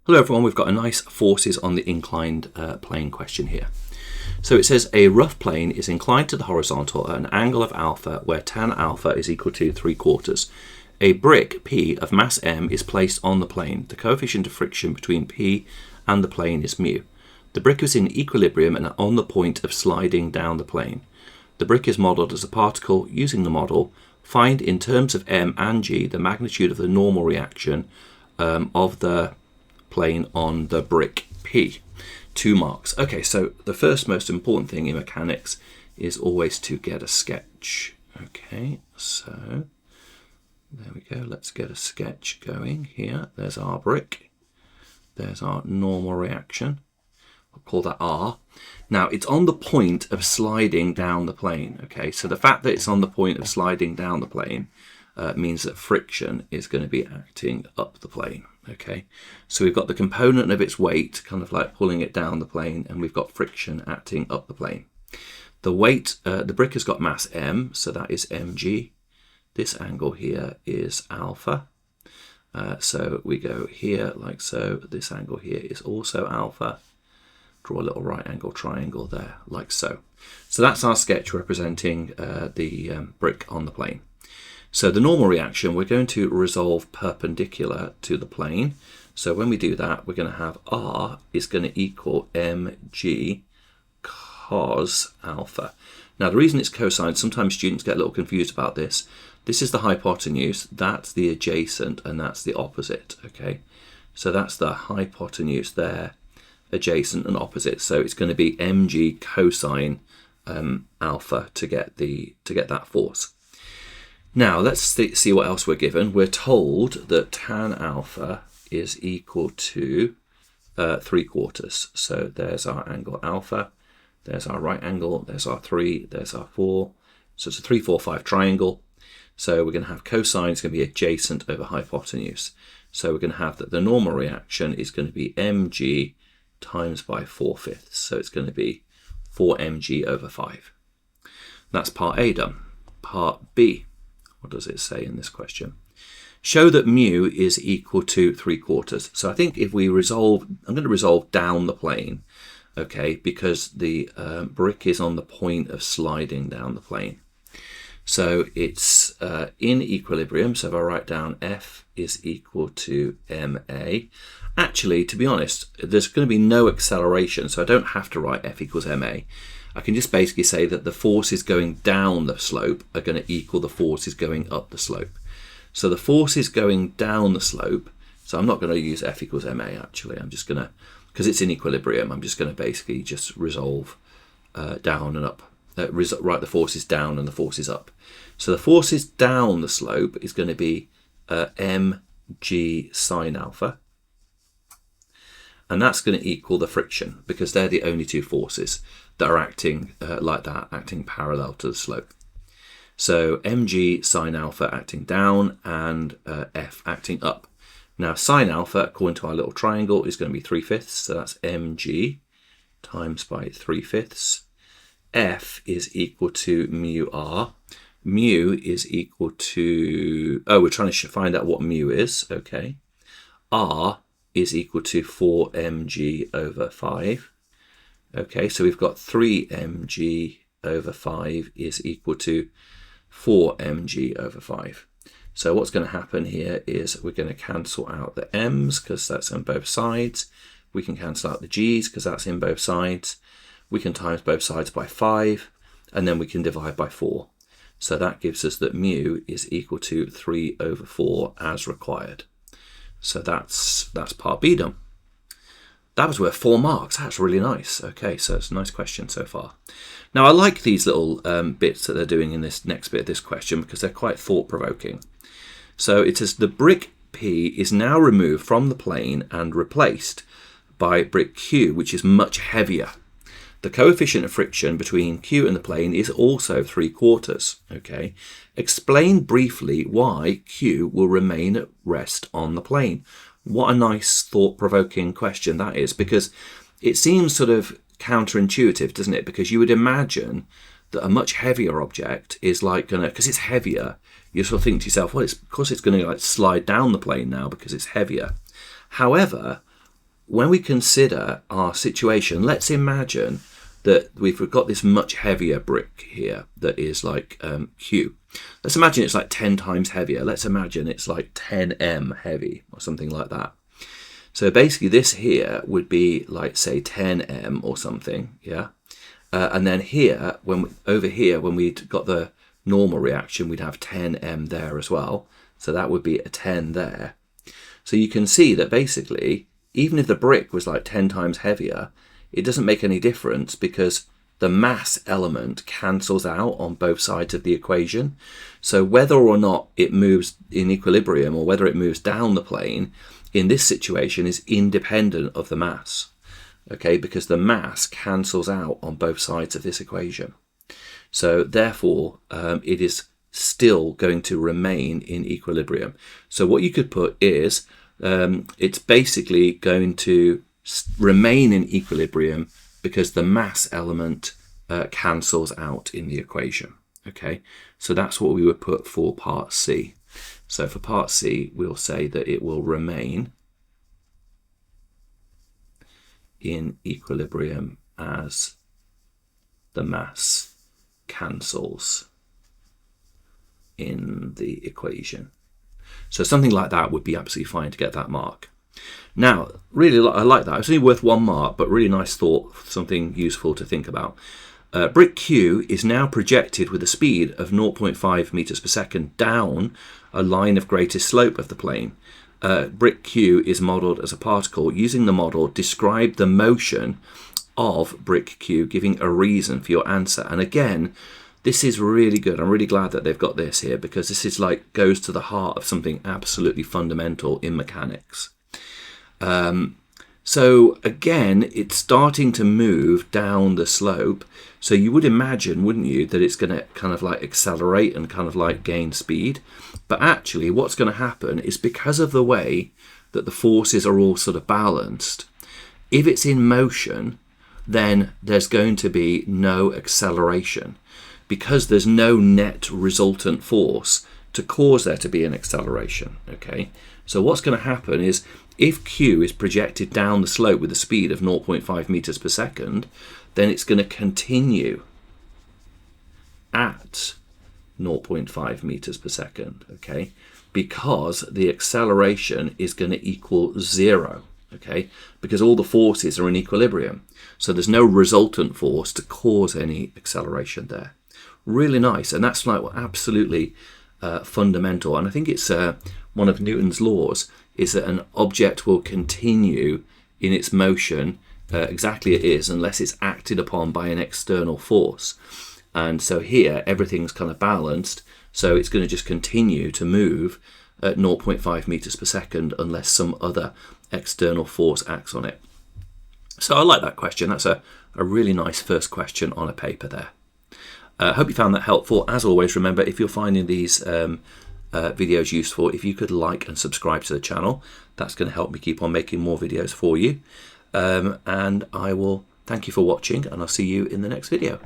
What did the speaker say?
Hello everyone, we've got a nice forces on the inclined plane question here. So it says a rough plane is inclined to the horizontal at an angle of alpha where tan alpha is equal to 3/4. A brick P of mass m is placed on the plane. The coefficient of friction between P and the plane is mu. The brick is in equilibrium and on the point of sliding down the plane. The brick is modelled as a particle. Using the model, find in terms of m and g the magnitude of the normal reaction of the plane on the brick P. 2 marks. Okay, so the first most important thing in mechanics is always to get a sketch. Okay, so there we go. Let's get a sketch going here. There's our brick. There's our normal reaction. I'll call that R. Now, it's on the point of sliding down the plane. Okay, so the fact that it's on the point of sliding down the plane means that friction is going to be acting up the plane. Okay, so we've got the component of its weight kind of like pulling it down the plane, and we've got friction acting up the plane. The weight, the brick has got mass m, so that is mg. This angle here is alpha. So we go here like so. This angle here is also alpha. Draw a little right angle triangle there like so. So that's our sketch representing the brick on the plane. So the normal reaction, we're going to resolve perpendicular to the plane. So when we do that, we're going to have R is going to equal mg cos alpha. Now the reason it's cosine, sometimes students get a little confused about this. This is the hypotenuse, that's the adjacent, and that's the opposite. Okay, so that's the hypotenuse there, adjacent and opposite. So it's going to be mg cosine alpha to get that force. Now let's see what else we're given. We're told that tan alpha is equal to 3/4. So there's our angle alpha, there's our right angle, there's our 3, there's our 4. So it's a 3, 4, 5 triangle. So we're going to have cosine is going to be adjacent over hypotenuse. So we're going to have that the normal reaction is going to be mg times by 4/5. So it's going to be 4 mg over 5. That's part A done. Part B. What does it say in this question? Show that mu is equal to 3/4. So I think if we resolve, I'm going to resolve down the plane, okay, because the brick is on the point of sliding down the plane. So it's in equilibrium. So if I write down F is equal to ma. Actually, to be honest, there's going to be no acceleration, so I don't have to write F equals ma. I can just basically say that the forces going down the slope are going to equal the forces going up the slope. So the forces going down the slope, so I'm not going to use F equals ma actually, I'm just going to, because it's in equilibrium, I'm just going to basically just resolve down and up, write the forces down and the forces up. So the forces down the slope is going to be mg sine alpha. And that's going to equal the friction, because they're the only two forces that are acting like that, acting parallel to the slope. So mg sine alpha acting down and F acting up. Now sine alpha, according to our little triangle, is going to be 3/5. So that's mg times by 3/5. F is equal to mu r. Mu is equal to, we're trying to find out what mu is, okay. R is equal to 4 mg over 5. Okay, so we've got 3 mg over 5 is equal to 4 mg over 5. So what's going to happen here is we're going to cancel out the m's because that's on both sides. We can cancel out the g's because that's in both sides. We can times both sides by 5, and then we can divide by 4. So that gives us that mu is equal to 3/4 as required. So that's part B done. That was worth 4 marks. That's really nice. Okay, so it's a nice question so far. Now I like these little bits that they're doing in this next bit of this question because they're quite thought-provoking. So it says the brick P is now removed from the plane and replaced by brick Q, which is much heavier. The coefficient of friction between Q and the plane is also 3/4. Okay, explain briefly why Q will remain at rest on the plane. What a nice thought-provoking question that is, because it seems sort of counterintuitive, doesn't it? Because you would imagine that a much heavier object is like gonna, because it's heavier, you sort of think to yourself, well, of course it's going to like slide down the plane now because it's heavier. However, when we consider our situation, let's imagine that we've got this much heavier brick here that is like Q. Let's imagine it's like 10 times heavier. Let's imagine it's like 10m heavy or something like that. So basically this here would be like, say, 10m or something, yeah? And then here, over here, when we got the normal reaction, we'd have 10m there as well. So that would be a 10 there. So you can see that basically, even if the brick was like 10 times heavier, it doesn't make any difference because the mass element cancels out on both sides of the equation. So whether or not it moves in equilibrium or whether it moves down the plane, in this situation is independent of the mass, okay, because the mass cancels out on both sides of this equation. So therefore, it is still going to remain in equilibrium. So what you could put is, it's basically going to remain in equilibrium because the mass element cancels out in the equation. Okay, so that's what we would put for part C. So for part C, we'll say that it will remain in equilibrium as the mass cancels in the equation. So something like that would be absolutely fine to get that mark. Now, really, I like that. It's only worth 1 mark, but really nice thought, something useful to think about. Brick Q is now projected with a speed of 0.5 meters per second down a line of greatest slope of the plane. Brick Q is modeled as a particle. Using the model, describe the motion of brick Q, giving a reason for your answer. And again, this is really good. I'm really glad that they've got this here because this is like goes to the heart of something absolutely fundamental in mechanics. So again, it's starting to move down the slope. So you would imagine, wouldn't you, that it's going to kind of like accelerate and kind of like gain speed. But actually what's going to happen is because of the way that the forces are all sort of balanced, if it's in motion, then there's going to be no acceleration because there's no net resultant force to cause there to be an acceleration. Okay, so what's going to happen is if Q is projected down the slope with a speed of 0.5 meters per second, then it's going to continue at 0.5 meters per second, okay, because the acceleration is going to equal 0, okay, because all the forces are in equilibrium. So there's no resultant force to cause any acceleration there. Really nice, and that's like absolutely fundamental. And I think it's one of Newton's laws is that an object will continue in its motion exactly it is unless it's acted upon by an external force. And so here everything's kind of balanced, so it's going to just continue to move at 0.5 meters per second unless some other external force acts on it. So I like that question. That's a really nice first question on a paper there. I hope you found that helpful. As always, remember, if you're finding these videos useful, if you could like and subscribe to the channel, that's going to help me keep on making more videos for you. And I will thank you for watching, and I'll see you in the next video.